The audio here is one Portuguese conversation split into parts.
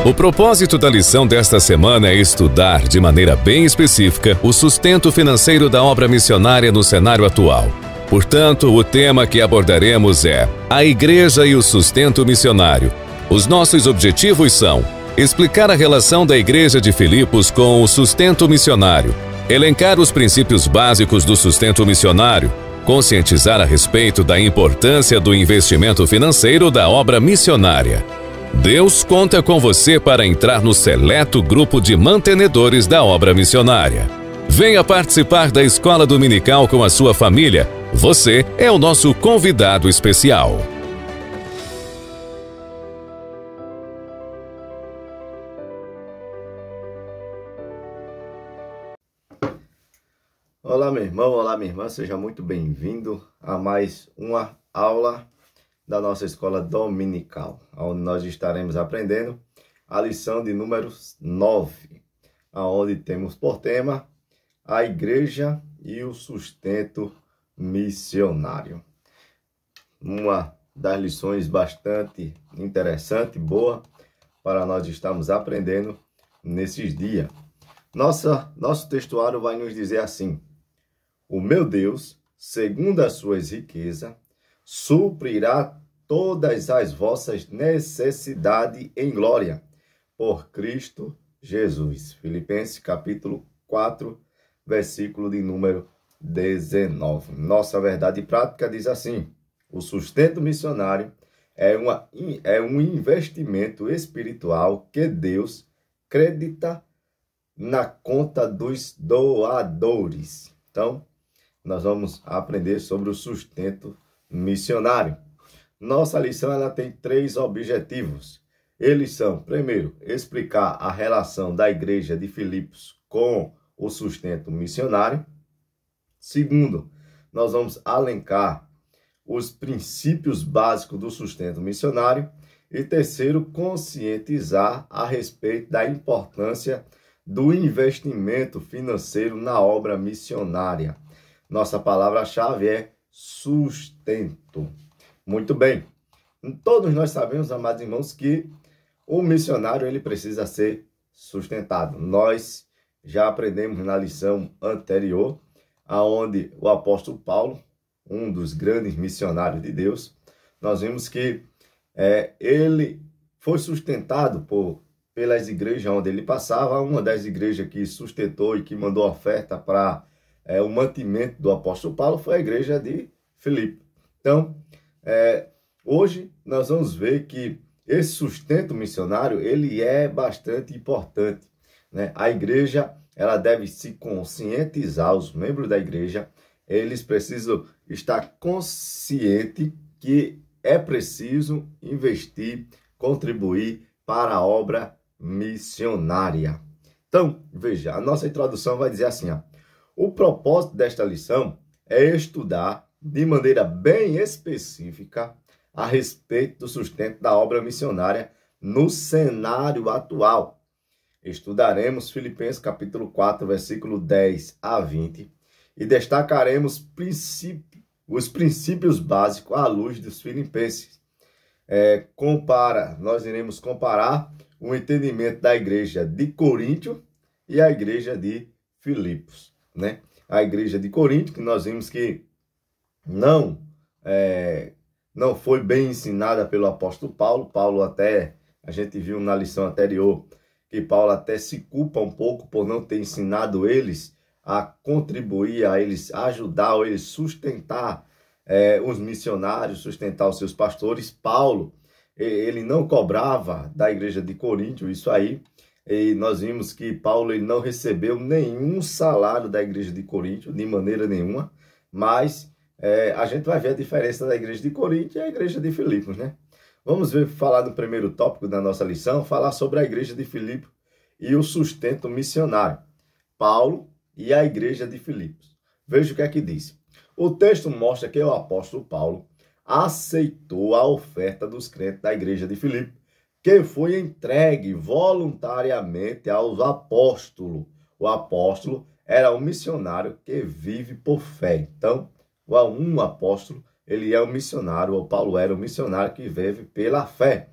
O propósito da lição desta semana é estudar de maneira bem específica o sustento financeiro da obra missionária no cenário atual. Portanto, o tema que abordaremos é a Igreja e o sustento missionário. Os nossos objetivos são explicar a relação da Igreja de Filipos com o sustento missionário, elencar os princípios básicos do sustento missionário, conscientizar a respeito da importância do investimento financeiro da obra missionária. Deus conta com você para entrar no seleto grupo de mantenedores da obra missionária. Venha participar da escola dominical com a sua família. Você é o nosso convidado especial. Olá, meu irmão, olá, minha irmã, seja muito bem-vindo a mais uma aula da nossa escola dominical, onde nós estaremos aprendendo a lição de número 9, onde temos por tema a Igreja e o sustento missionário. Uma das lições bastante interessante, boa, para nós estarmos aprendendo nesses dias. Nosso textuário vai nos dizer assim: o meu Deus, segundo as suas riquezas, suprirá todas as vossas necessidades em glória, por Cristo Jesus. Filipenses capítulo 4, versículo de número 19. Nossa verdade prática diz assim: o sustento missionário é um investimento espiritual que Deus acredita na conta dos doadores. Então, nós vamos aprender sobre o sustento missionário. Nossa lição ela tem 3 objetivos. Eles são, primeiro, explicar a relação da Igreja de Filipos com o sustento missionário. Segundo, nós vamos elencar os princípios básicos do sustento missionário. E terceiro, conscientizar a respeito da importância do investimento financeiro na obra missionária. Nossa palavra-chave é sustento. Muito bem. Todos nós sabemos, amados irmãos, que o missionário ele precisa ser sustentado. Nós já aprendemos na lição anterior, aonde o apóstolo Paulo, um dos grandes missionários de Deus, nós vimos que ele foi sustentado pelas igrejas onde ele passava. Uma das igrejas que sustentou e que mandou oferta para o mantimento do apóstolo Paulo foi a igreja de Filipe. Então, hoje nós vamos ver que esse sustento missionário ele é bastante importante, né? A igreja ela deve se conscientizar, os membros da igreja, eles precisam estar conscientes que é preciso investir, contribuir para a obra missionária. Então, veja, a nossa introdução vai dizer assim, ó: o propósito desta lição é estudar de maneira bem específica a respeito do sustento da obra missionária no cenário atual. Estudaremos Filipenses capítulo 4, versículo 10 a 20 e destacaremos os princípios básicos à luz dos filipenses. Nós iremos comparar o entendimento da igreja de Coríntio e a igreja de Filipos, né? A igreja de Coríntio, que nós vimos que não foi bem ensinada pelo apóstolo Paulo. Paulo até, a gente viu na lição anterior, que Paulo até se culpa um pouco por não ter ensinado eles a contribuir, a eles ajudar, ou eles sustentar os missionários, sustentar os seus pastores. Paulo, ele não cobrava da igreja de Coríntio isso aí, e nós vimos que Paulo ele não recebeu nenhum salário da igreja de Coríntio, de maneira nenhuma, mas a gente vai ver a diferença da igreja de Coríntio e a igreja de Filipos, né? Vamos falar no primeiro tópico da nossa lição, falar sobre a igreja de Filipos e o sustento missionário. Paulo e a igreja de Filipos. Veja o que é que diz. O texto mostra que o apóstolo Paulo aceitou a oferta dos crentes da igreja de Filipos, que foi entregue voluntariamente aos apóstolos. O apóstolo era um missionário que vive por fé. Então, um apóstolo, ele é um missionário, ou Paulo era um missionário que vive pela fé.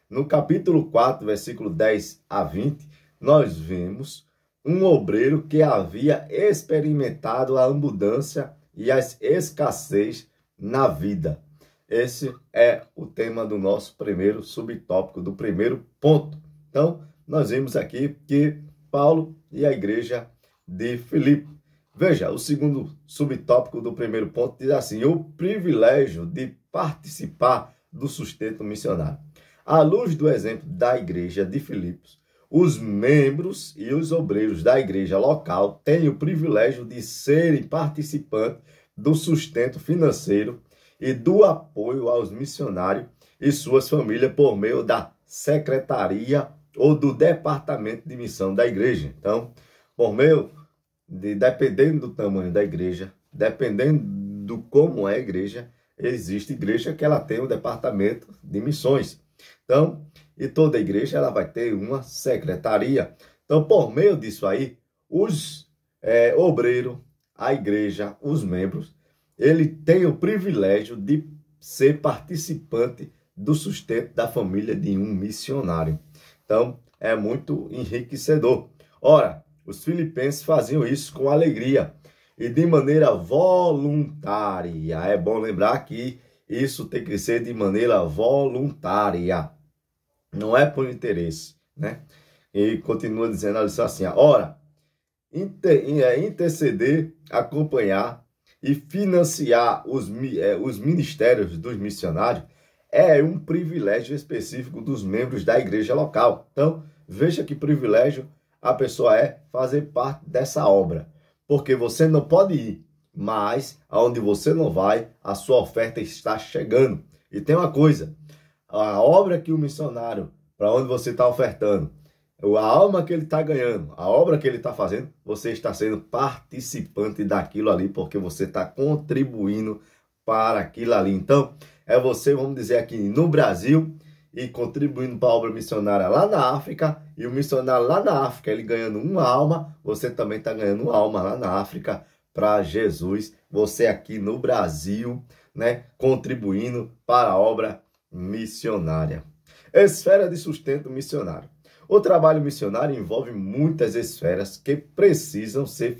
No capítulo 4, versículo 10 a 20, nós vemos um obreiro que havia experimentado a abundância e a escassez na vida. Esse é o tema do nosso primeiro subtópico, do primeiro ponto. Então, nós vimos aqui que Paulo e a igreja de Filipe. Veja, o segundo subtópico do primeiro ponto diz assim: o privilégio de participar do sustento missionário. À luz do exemplo da igreja de Filipos, os membros e os obreiros da igreja local têm o privilégio de serem participantes do sustento financeiro e do apoio aos missionários e suas famílias por meio da secretaria ou do departamento de missão da igreja. Então, por meio de, dependendo do tamanho da igreja, dependendo do como é a igreja, existe igreja que ela tem um departamento de missões. Então, e toda igreja ela vai ter uma secretaria. Então, por meio disso aí, os obreiros, a igreja, os membros, ele tem o privilégio de ser participante do sustento da família de um missionário. Então, é muito enriquecedor. Ora, os filipenses faziam isso com alegria e de maneira voluntária. É bom lembrar que isso tem que ser de maneira voluntária. Não é por interesse, né? E continua dizendo a lição assim: ora, interceder, acompanhar e financiar os ministérios dos missionários é um privilégio específico dos membros da igreja local. Então, veja que privilégio a pessoa é fazer parte dessa obra. Porque você não pode ir, mas aonde você não vai, a sua oferta está chegando. E tem uma coisa, a obra que o missionário, para onde você está ofertando, a alma que ele está ganhando, a obra que ele está fazendo, você está sendo participante daquilo ali, porque você está contribuindo para aquilo ali. Então, é você, vamos dizer aqui, no Brasil, e contribuindo para a obra missionária lá na África, e o missionário lá na África, ele ganhando uma alma, você também está ganhando uma alma lá na África para Jesus. Você aqui no Brasil, né, contribuindo para a obra missionária. Esfera de sustento missionário. O trabalho missionário envolve muitas esferas que precisam ser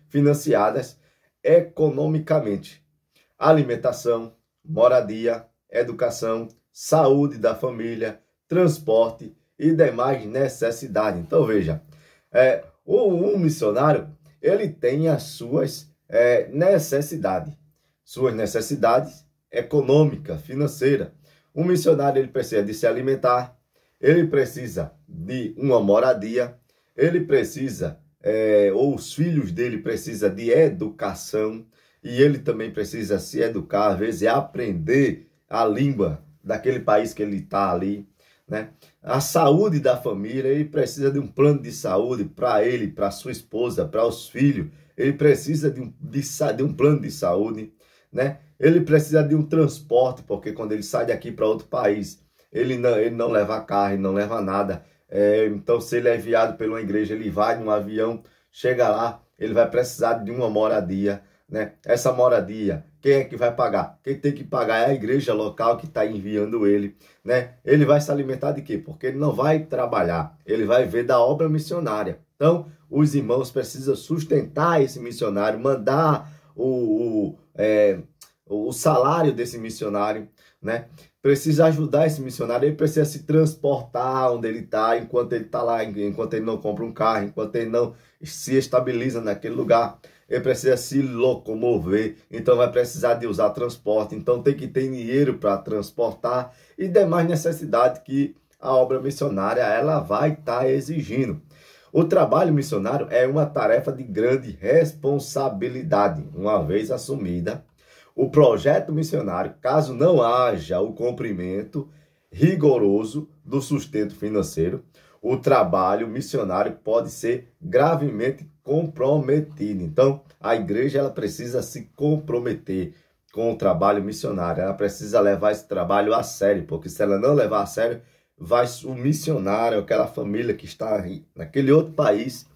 financiadas economicamente. Alimentação, moradia, educação, saúde da família, transporte e demais necessidades. Então, veja, um missionário, ele tem as suas necessidades econômicas, financeiras. Um missionário, ele precisa de se alimentar, ele precisa de uma moradia, ele precisa, ou os filhos dele precisam de educação, e ele também precisa se educar, às vezes aprender a língua daquele país que ele está ali, né? A saúde da família, ele precisa de um plano de saúde para ele, para sua esposa, para os filhos. Ele precisa de um plano de saúde, né? Ele precisa de um transporte, porque quando ele sai daqui para outro país, ele não leva carro, ele não leva nada. Então, se ele é enviado por uma igreja, ele vai num avião, chega lá, ele vai precisar de uma moradia, né? Essa moradia, quem é que vai pagar? Quem tem que pagar é a igreja local que está enviando ele, né? Ele vai se alimentar de quê? Porque ele não vai trabalhar, ele vai ver da obra missionária. Então, os irmãos precisam sustentar esse missionário, mandar o salário desse missionário, né? Precisa ajudar esse missionário, ele precisa se transportar onde ele está, enquanto ele está lá, enquanto ele não compra um carro, enquanto ele não se estabiliza naquele lugar. Ele precisa se locomover, então vai precisar de usar transporte, então tem que ter dinheiro para transportar e demais necessidades que a obra missionária ela vai estar exigindo. O trabalho missionário é uma tarefa de grande responsabilidade. Uma vez assumida, o projeto missionário, caso não haja o cumprimento rigoroso do sustento financeiro, o trabalho missionário pode ser gravemente comprometido. Então, a igreja ela precisa se comprometer com o trabalho missionário. Ela precisa levar esse trabalho a sério, porque se ela não levar a sério, o missionário, aquela família que está naquele outro país,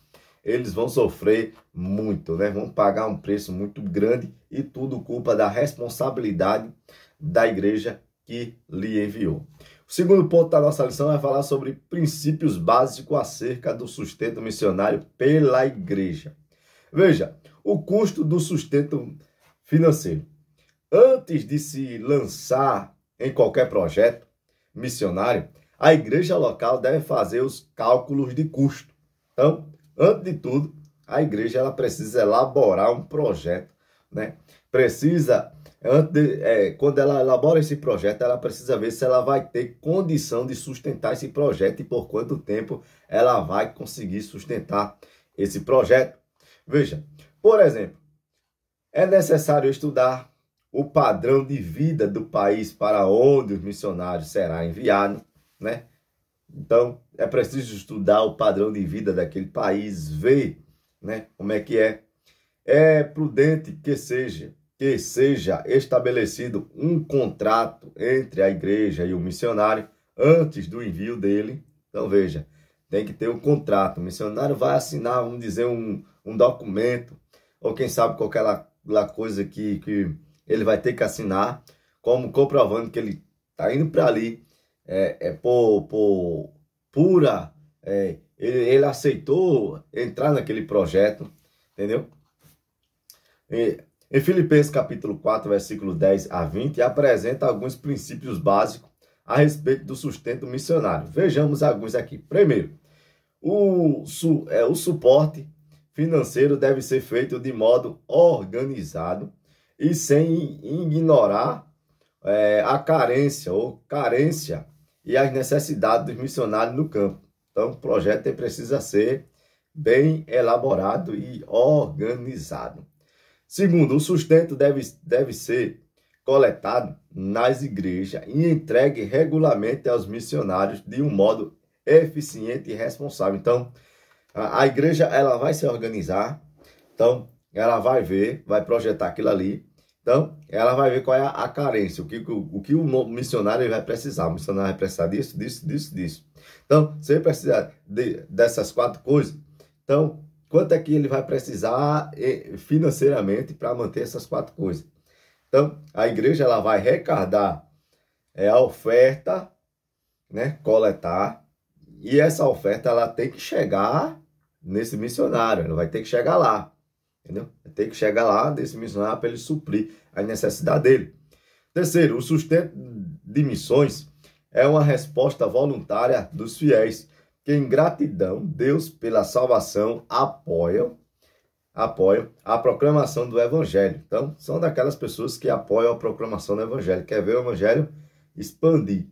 eles vão sofrer muito, né? Vão pagar um preço muito grande e tudo culpa da responsabilidade da igreja que lhe enviou. O segundo ponto da nossa lição vai falar sobre princípios básicos acerca do sustento missionário pela igreja. Veja, o custo do sustento financeiro. Antes de se lançar em qualquer projeto missionário, a igreja local deve fazer os cálculos de custo. Então, antes de tudo, a igreja ela precisa elaborar um projeto, né? Quando ela elabora esse projeto, ela precisa ver se ela vai ter condição de sustentar esse projeto e por quanto tempo ela vai conseguir sustentar esse projeto. Veja, por exemplo, é necessário estudar o padrão de vida do país para onde os missionários serão enviados, né? Então, é preciso estudar o padrão de vida daquele país, ver, né, como é que é. É prudente que seja estabelecido um contrato entre a igreja e o missionário antes do envio dele. Então, veja, tem que ter um contrato. O missionário vai assinar, vamos dizer, um documento, ou quem sabe qualquer coisa que ele vai ter que assinar, como comprovando que ele está indo para ali ele aceitou entrar naquele projeto, entendeu? Em Filipenses capítulo 4, versículo 10 a 20, apresenta alguns princípios básicos a respeito do sustento missionário. Vejamos alguns aqui. Primeiro, o suporte financeiro deve ser feito de modo organizado e sem ignorar a carência e as necessidades dos missionários no campo. Então, o projeto precisa ser bem elaborado e organizado. Segundo, o sustento deve ser coletado nas igrejas e entregue regularmente aos missionários de um modo eficiente e responsável. Então, a igreja ela vai se organizar, então ela vai ver, vai projetar aquilo ali, então ela vai ver qual é a carência, o que o missionário vai precisar. O missionário vai precisar disso. Então, você precisa dessas 4 coisas. Então, quanto é que ele vai precisar financeiramente para manter essas 4 coisas? Então, a igreja ela vai arrecadar a oferta, né, coletar, e essa oferta ela tem que chegar nesse missionário, ela vai ter que chegar lá, entendeu? Vai ter que chegar lá desse missionário para ele suprir a necessidade dele. Terceiro, o sustento de missões é uma resposta voluntária dos fiéis, que em gratidão, Deus, pela salvação, apoiam a proclamação do Evangelho. Então, são daquelas pessoas que apoiam a proclamação do Evangelho, quer ver o Evangelho expandir,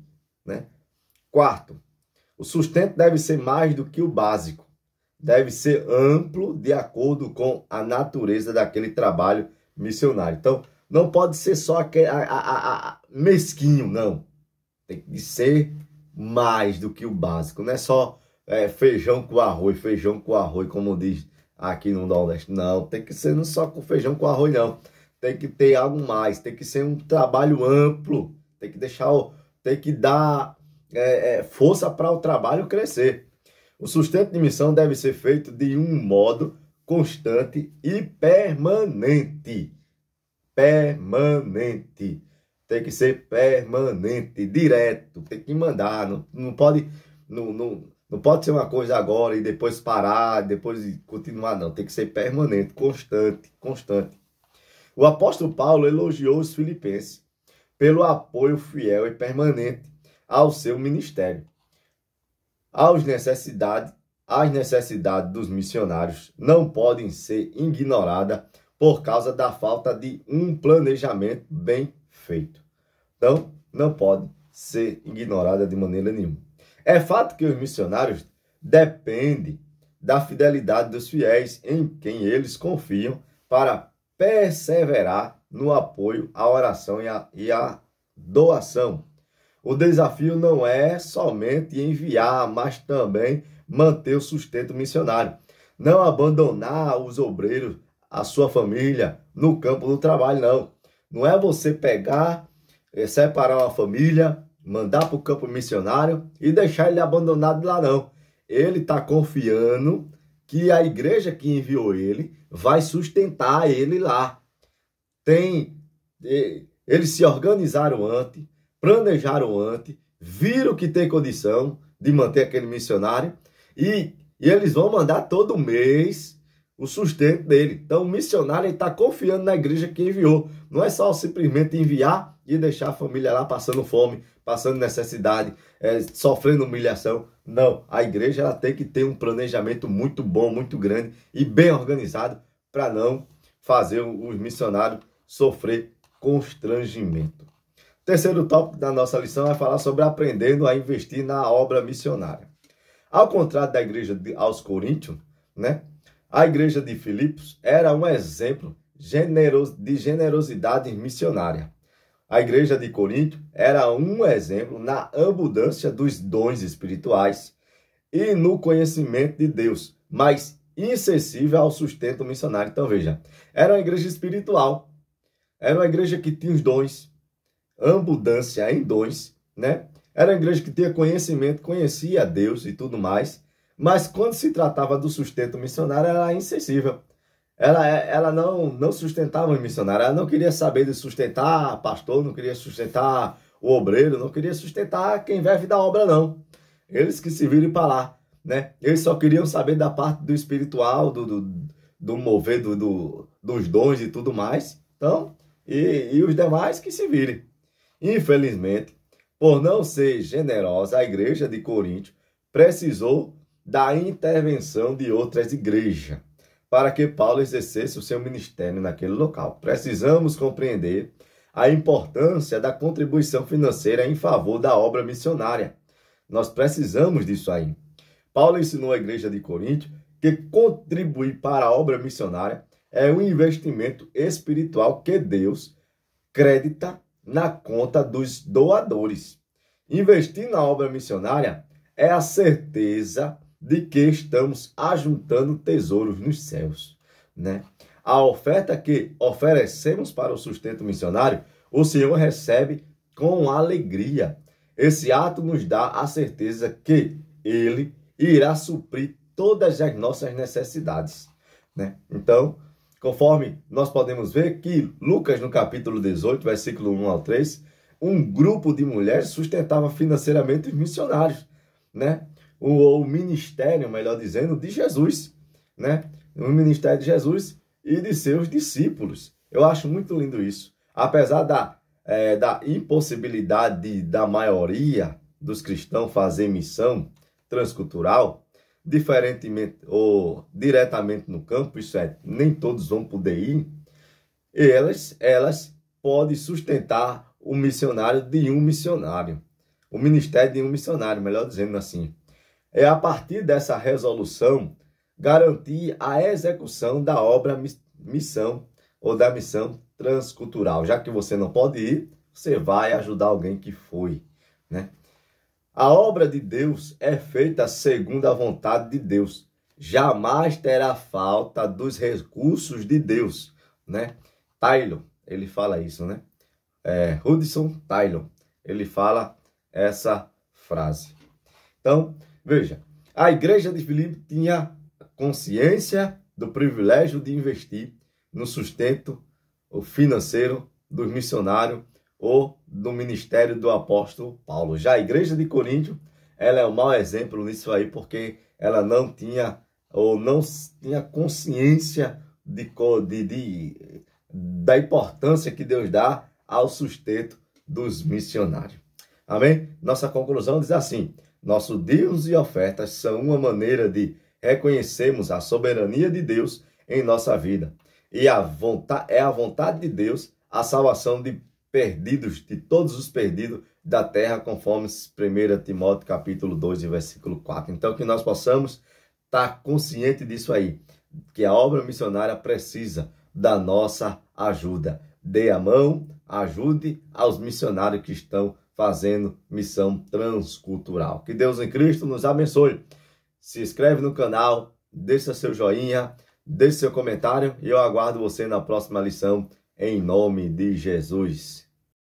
né? Quarto, o sustento deve ser mais do que o básico. Deve ser amplo de acordo com a natureza daquele trabalho missionário. Então, não pode ser só mesquinho, não. Tem que ser mais do que o básico. Não é só feijão com arroz, como diz aqui no Nordeste. Não, tem que ser não só com feijão com arroz, não. Tem que ter algo mais, tem que ser um trabalho amplo. Tem que dar força para o trabalho crescer. O sustento de missão deve ser feito de um modo constante e permanente. Permanente. Tem que ser permanente, direto. Tem que mandar. Não pode ser uma coisa agora e depois parar, depois continuar. Não, tem que ser permanente, constante. O apóstolo Paulo elogiou os filipenses pelo apoio fiel e permanente ao seu ministério. As necessidades dos missionários não podem ser ignoradas por causa da falta de um planejamento bem feito. Então, não pode ser ignorada de maneira nenhuma. É fato que os missionários dependem da fidelidade dos fiéis em quem eles confiam para perseverar no apoio à oração e à doação. O desafio não é somente enviar, mas também manter o sustento missionário. Não abandonar os obreiros, a sua família, no campo do trabalho, não. Não é você pegar, separar uma família, mandar para o campo missionário e deixar ele abandonado lá, não. Ele está confiando que a igreja que enviou ele vai sustentar ele lá. Eles se organizaram antes, planejaram antes viram que tem condição de manter aquele missionário e eles vão mandar todo mês o sustento dele. Então o missionário está confiando na igreja que enviou. Não é só simplesmente enviar e deixar a família lá passando fome, passando necessidade, sofrendo humilhação. Não, a igreja ela tem que ter um planejamento muito bom, muito grande e bem organizado para não fazer os missionários sofrer constrangimento. Terceiro tópico da nossa lição é falar sobre aprendendo a investir na obra missionária. Ao contrário da igreja aos Coríntios, né? A igreja de Filipos era um exemplo de generosidade missionária. A igreja de Corinto era um exemplo na abundância dos dons espirituais e no conhecimento de Deus, mas insensível ao sustento missionário. Então veja, era uma igreja espiritual, era uma igreja que tinha os dons, abundância em dons, né? Era uma igreja que tinha conhecimento, conhecia Deus e tudo mais, mas quando se tratava do sustento missionário, ela era insensível. Ela não sustentava o missionário, ela não queria saber de sustentar pastor, não queria sustentar o obreiro, não queria sustentar quem vive da obra, não. Eles que se virem para lá, né? Eles só queriam saber da parte do espiritual, do mover dos dons e tudo mais. Então, e os demais que se virem. Infelizmente, por não ser generosa, a igreja de Corinto precisou da intervenção de outras igrejas para que Paulo exercesse o seu ministério naquele local. Precisamos compreender a importância da contribuição financeira em favor da obra missionária. Nós precisamos disso aí. Paulo ensinou à igreja de Corinto que contribuir para a obra missionária é um investimento espiritual que Deus credita na conta dos doadores. Investir na obra missionária é a certeza de que estamos ajuntando tesouros nos céus, né? A oferta que oferecemos para o sustento missionário, o Senhor recebe com alegria. Esse ato nos dá a certeza que Ele irá suprir todas as nossas necessidades, né? Então, conforme nós podemos ver que Lucas, no capítulo 18, versículo 1 ao 3, um grupo de mulheres sustentava financeiramente os missionários, né? O ministério, melhor dizendo, de Jesus, né? O ministério de Jesus e de seus discípulos. Eu acho muito lindo isso. Apesar da impossibilidade da maioria dos cristãos fazer missão transcultural, diferentemente ou diretamente no campo, isso é, nem todos vão poder ir, elas podem sustentar o missionário de um missionário. O ministério de um missionário, melhor dizendo assim. É a partir dessa resolução garantir a execução da obra missão ou da missão transcultural. Já que você não pode ir, você vai ajudar alguém que foi, né? A obra de Deus é feita segundo a vontade de Deus. Jamais terá falta dos recursos de Deus, né? Taylor, ele fala isso, né? Hudson Taylor, ele fala essa frase. Então, veja, a igreja de Filipe tinha consciência do privilégio de investir no sustento financeiro dos missionários ou do ministério do apóstolo Paulo. Já a igreja de Corinto, ela é um mau exemplo nisso aí, porque ela não tinha consciência da importância que Deus dá ao sustento dos missionários. Amém? Nossa conclusão diz assim: nosso dízimos e ofertas são uma maneira de reconhecermos a soberania de Deus em nossa vida. E é a vontade de Deus a salvação de perdidos, de todos os perdidos da terra, conforme 1 Timóteo capítulo 2, versículo 4. Então, que nós possamos estar conscientes disso aí, que a obra missionária precisa da nossa ajuda. Dê a mão, ajude aos missionários que estão fazendo missão transcultural. Que Deus em Cristo nos abençoe. Se inscreve no canal, deixa seu joinha, deixe seu comentário e eu aguardo você na próxima lição, em nome de Jesus.